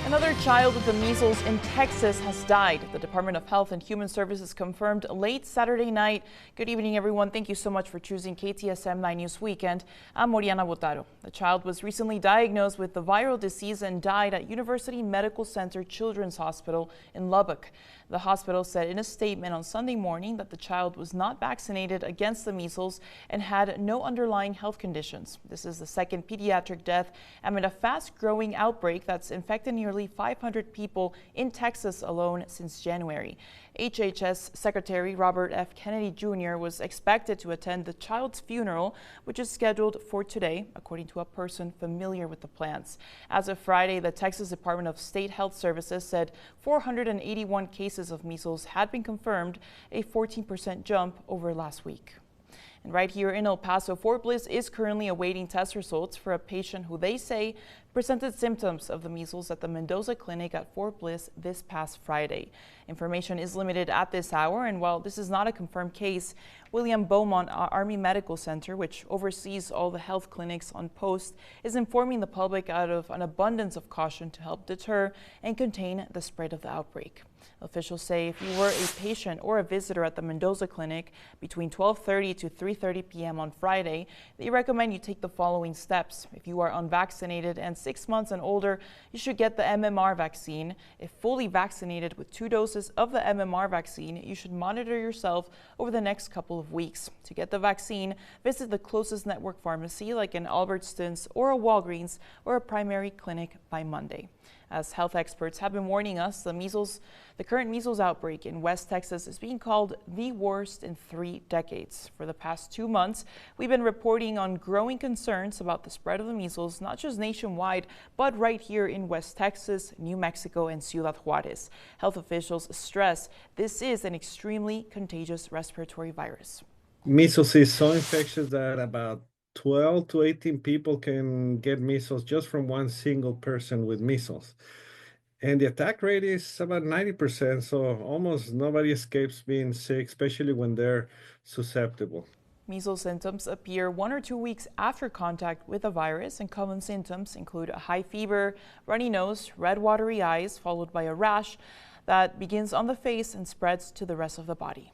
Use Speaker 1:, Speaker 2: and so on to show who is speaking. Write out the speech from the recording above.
Speaker 1: Another child with the measles in Texas has died. The Department of Health and Human Services confirmed late Saturday night. Good evening, everyone. Thank you so much for choosing KTSM 9 News Weekend. I'm Oriana Botaro. The child was recently diagnosed with the viral disease and died at University Medical Center Children's Hospital in Lubbock. The hospital said in a statement on Sunday morning that the child was not vaccinated against the measles and had no underlying health conditions. This is the second pediatric death amid a fast-growing outbreak that's infected nearly 500 people in Texas alone since January. HHS Secretary Robert F. Kennedy Jr. was expected to attend the child's funeral, which is scheduled for today, according to a person familiar with the plans. As of Friday, the Texas Department of State Health Services said 481 cases of measles had been confirmed, a 14% jump over last week. And right here in El Paso, Fort Bliss is currently awaiting test results for a patient who they say presented symptoms of the measles at the Mendoza Clinic at Fort Bliss this past Friday. Information is limited at this hour, and while this is not a confirmed case, William Beaumont Army Medical Center, which oversees all the health clinics on post, is informing the public out of an abundance of caution to help deter and contain the spread of the outbreak. Officials say if you were a patient or a visitor at the Mendoza Clinic between 12:30 to 3:30 p.m. on Friday, they recommend you take the following steps. If you are unvaccinated and 6 months and older, you should get the MMR vaccine. If fully vaccinated with 2 doses of the MMR vaccine, you should monitor yourself over the next couple of weeks. To get the vaccine, visit the closest network pharmacy like an Albertsons or a Walgreens or a primary clinic by Monday. As health experts have been warning us, the current measles outbreak in West Texas is being called the worst in 3 decades. For the past 2 months, we've been reporting on growing concerns about the spread of the measles, not just nationwide, but right here in West Texas, New Mexico, and Ciudad Juarez. Health officials stress this is an extremely contagious respiratory virus.
Speaker 2: Measles is so infectious that about 12 to 18 people can get measles just from one single person with measles. And the attack rate is about 90%, so almost nobody escapes being sick, especially when they're susceptible.
Speaker 1: Measles symptoms appear 1 or 2 weeks after contact with the virus, and common symptoms include a high fever, runny nose, red watery eyes, followed by a rash that begins on the face and spreads to the rest of the body.